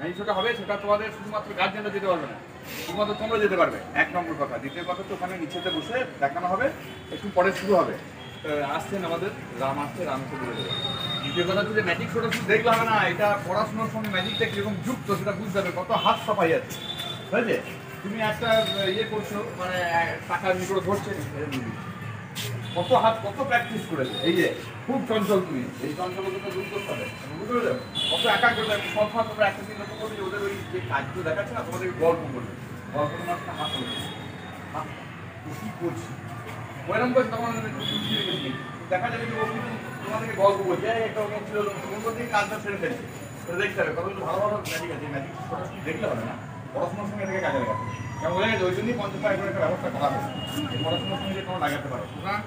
Magic শোটা হবে, সেটা তোমাদের শুধুমাত্র গার্জেনরা যেতে পারবে না, শুধুমাত্র তোমরা যেতে পারবে, 1 নম্বর কথা। দ্বিতীয় কথা তো ওখানে নিচেতে বসে দেখানো হবে, একটু পরে শুরু হবে। আসছেন আমাদের রাম, আসছে, রামকে বলে দেবে। দ্বিতীয় কথা হচ্ছে যে ম্যাজিক শোটা শুধু দেখলে হবে না, এটা পড়াশোনার সঙ্গে ম্যাজিকটা কীরকম যুক্ত সেটা বুঝতে হবে, কত হাত সাফাই আছে, বুঝেছে? তুমি একটা ইয়ে করছো, মানে টাকা করে ধরছে, কত হাত, কত প্র্যাকটিস করেছে। এই যে খুব চঞ্চল, তুমি এই চঞ্চলতা দূর করতে হবে, বুঝতে পেরেছো? কত একা করবে, সব হাত তোমরা একটা দিন লক্ষ্য করবে, ওদের ওই যে কাজগুলো দেখাচ্ছে না, তোমাদের গল্প করবে, গল্পের মাঝখানে হাত করবে, কি করছি ওইরকম করে তখন দেখা যাবে যে ও কিন্তু তোমাদেরকে গল্প বলছে, একটা অমুক ছিল, তোমার থেকে কাজটা ছেড়ে ফেলছে। দেখতে হবে কত ভালো ভালো ম্যাজিক আছে, ম্যাজিক দেখলে হবে না, পড়াশোনার সঙ্গে থেকে কাজে লাগাতে হবে। কেমন বোঝা গেছে? ওই জন্যই 50 টাকা করে একটা ব্যবস্থা করা হবে, পড়াশোনার সঙ্গে তোমরা লাগাতে পারো। সুতরাং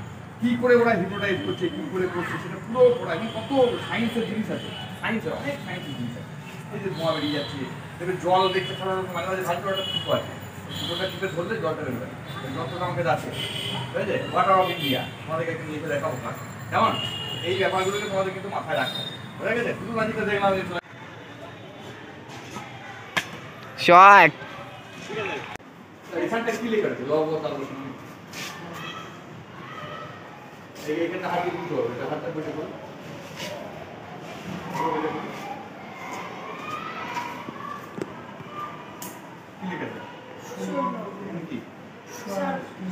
কী করে ওরা হিপ্নোটাইজ করছে, কী করে করছে, সেটা পুরো ওরা এখন কত সায়েন্সের জিনিস আছে, সায়েন্সের অনেক সায়েন্সের জিনিস আছে। এই যে ধোঁয়া বেরিয়ে যাচ্ছে, তবে জল দেখতে সাধারণত মাঝে মাঝে ভালো একটা ফুটো আছে, ফুটোটা টিপে ধরলে জলটা বেরোবে, যতটা আমাকে যাচ্ছে, বুঝেছে? ওয়াটার অফ ইন্ডিয়া তোমাদেরকে একটু নিয়ে দেখাবো ক্লাস, কেমন? এই ব্যাপারগুলোকে তোমাদের কিন্তু মাথায় রাখতে হবে, বুঝে গেছে? শুধু ম্যাজিকটা দেখলাম শট। এখানটা কি লেখা আছে? লব তাল এইখানটা হাতে দিতে হবে, এটা হাতটা বসে করো, কি লেখা আছে? কি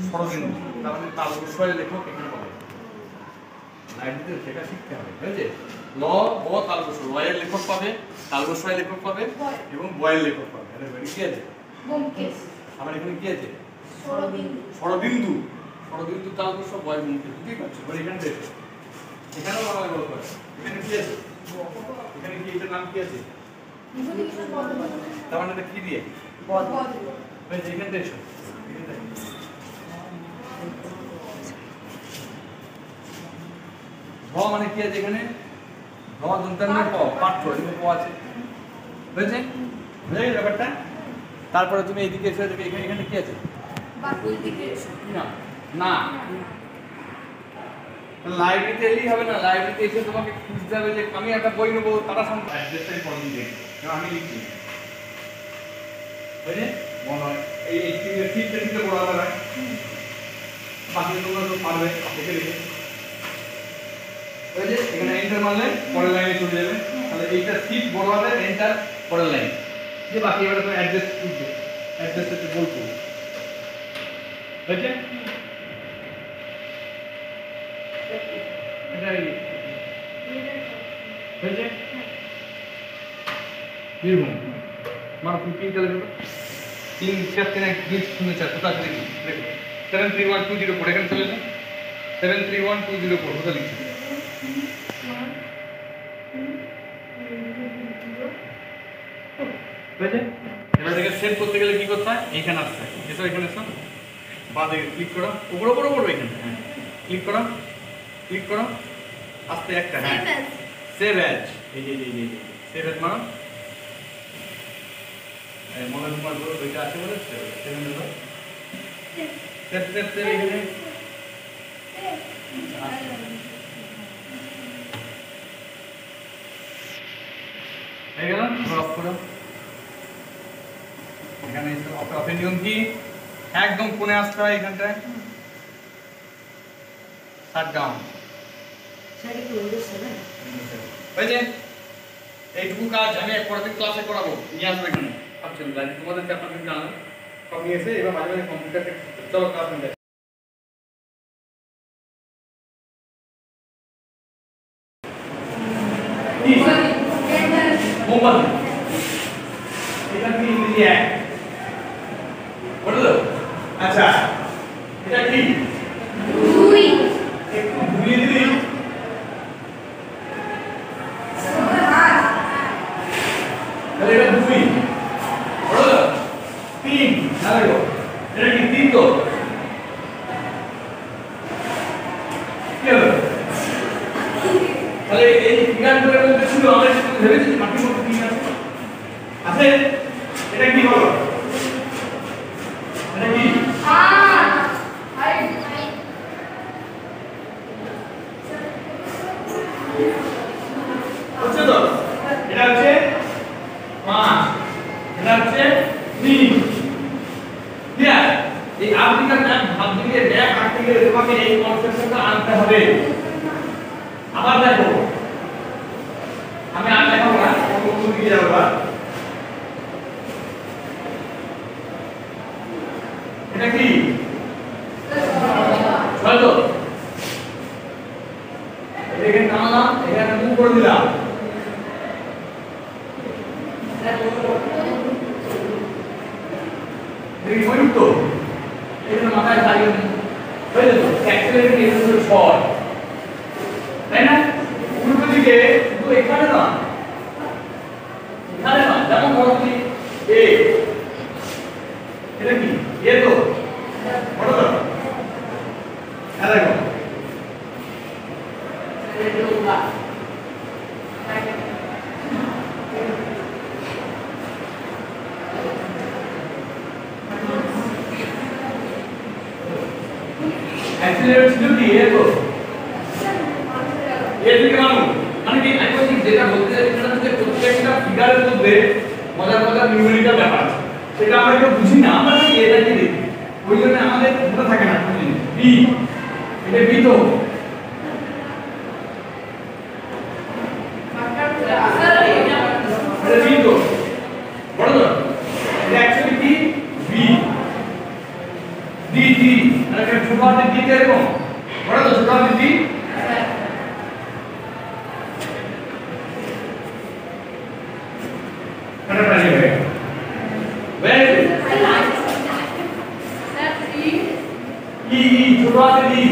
ষড়যন্ত্র, তার মানে তাল বসে লেখক এখানে পাবে। লাইব্রেরিতে শেখা শিখতে হবে, বুঝেছে? ল ব তাল বসে, ল এর লেখক পাবে, তাল বসে লেখক পাবে এবং বয়ের লেখক পাবে। এটা কি আছে? আমার এখানে কি আছে? ষড়বিন্দু, ষড়বিন্দু তাল বসে বয় মুখে, বুঝতেই পারছো? এখানে দেখো, এখানেও বাংলা গল্প আছে, এখানে কি আছে? এখানে কি, এটার নাম কি আছে? তার মানে এটা কি দিয়ে? এখানে দেখো, ভ মানে কি আছে এখানে? ভ দন্তান্ন প, পাঠ্য, এখানে প আছে, বুঝেছে? বুঝে গেছে ব্যাপারটা? তারপরে তুমি এইদিকে এসে দেখো, এখানে কি আছে? না, লাইব্রেরিতে এলেই হবে না, লাইব্রেরিতে এসে তোমাকে খুঁজতে হবে যে আমি একটা বই নেবো, তারা সঙ্গে অ্যাড্রেসটাই পড়িয়ে দেয়, আমি লিখছি, বুঝলে? মনে হয় এই ঠিকটা ঠিকটা পড়া হবে, বাকি তোমরা তো পারবে দেখে দেখে, বুঝলে? এখানে এন্টার মারলে পরের লাইনে চলে যাবে, তাহলে এইটা ঠিক বড় হবে, এন্টার পরের লাইন, যে বাকি এবারে তো অ্যাড্রেস খুঁজবে, অ্যাড্রেসটা একটু বলবো, বুঝলে? বীরভূম মার তিনটা লেখো, 3 4 3 1 2 0 4, কোথা থেকে লিখি দেখো, 731204, এখানে চলে যাও, 731204 কোথা লিখছি? বুঝলে? এবার থেকে সেভ করতে গেলে কি করতে হয়? এইখানে আসতে হয়, এসো এখানে এসো, বাদে ক্লিক করো, উপরে উপরে উপরে এখানে, হ্যাঁ ক্লিক করো, ক্লিক করো, আস্তে একটা, হ্যাঁ সেভ অ্যাজ, এই যে সেভ অ্যাজ মারো, এই মনে তোমার ওইটা আছে বলে সেভ দাও, সেভ সেভ সেভ, এখানে হয়ে গেল, অফ করো। এখানে অফের নিয়ম কি? একদম কোণে আসতে হয়, এখানটায় শাট ডাউন, বুঝলে? এইটুকু কাজ আমি পরের দিন ক্লাসে করাবো, নিয়ে আসবো এখানে, ভাবছেন তোমাদেরকে আপনাদের জানাবো, সব নিয়ে এসে এবার মাঝে মাঝে কম্পিউটারকে চলো ক্লাস নিয়ে যাই। মোমবাতি, এটা কি ইংরেজি এক? বললো? আচ্ছা, এটা কি? দুই। একটু ঘুরিয়ে দিবি। তাহলে এটা দুই। বললো? 3, নাও এটা কি 3 তো? কি হলো? তাহলে এই ফিগারগুলো মধ্যে ছিল, আমরা একটু ভেবেছি মাটির মধ্যে কি আছে? আছে? এটা কি বলো? এটা কি? হচ্ছে তো? এটা হচ্ছে 5। হবে। আবার দেখো আমি আর দেখাবো না, অন্য দিকে যাবো এবার। এটা কি চলো এখানে টানলাম, এখানে মুভ করে দিলাম, দেখি ময়ূর তো এখানে মাথায় দাঁড়িয়ে হয়ে যেত অ্যাক্সিলারেটর এর শর্ট, তাই না? উল্টো দিকে কিন্তু এখানে না, এখানে না, যেমন ধরো তুমি এ, এটা কি এ তো বড় ধরো, হ্যাঁ দেখো অ্যাক্সিলারেটর ছিল কি এ তো, এর দিকে মানুষ মানে কি আমি বলছি যেটা বলতে চাইছি সেটা হচ্ছে প্রত্যেকটা ফিগারের মধ্যে মজার মজার নিউমেরিক্যাল ব্যাপার আছে, সেটা আমরা কেউ বুঝি না, আমরা কি এটাকে দেখি, ওই জন্য আমাদের মনে থাকে না বি, এটা বি তো এটা বি তো বড় তো এটা অ্যাকচুয়ালি কি বি ডি ডি মানে ছোট হাতের ডি এরকম বড় তো ছোট হাতের ডি এটা প্রাইজ হবে ভেরি ই ছোট হাতের ই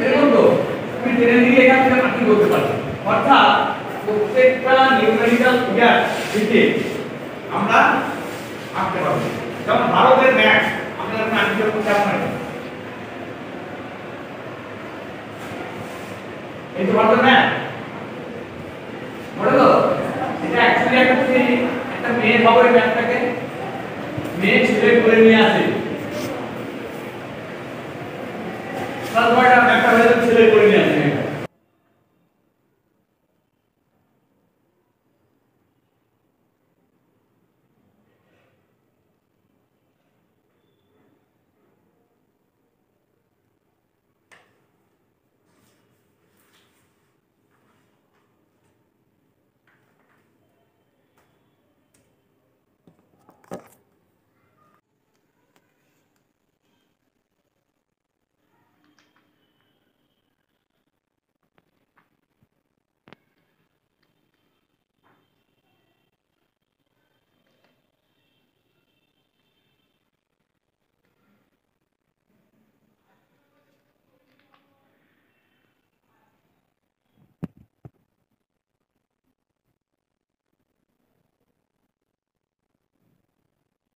এরকম তো তুমি ট্রেনের দিকে এখান থেকে মার্কিং করতে পারবে, অর্থাৎ প্রত্যেকটা নিউমেরিক্যাল ফিগার থেকে আমরা আঁকতে পারবো। যেমন ভারতের ম্যাপ আপনারা আঁকতে করতে পারবেন, এই তো ভারতের ম্যাপ বলে তো এটা অ্যাকচুয়ালি একটা মেয়ে খবরের ম্যাপটাকে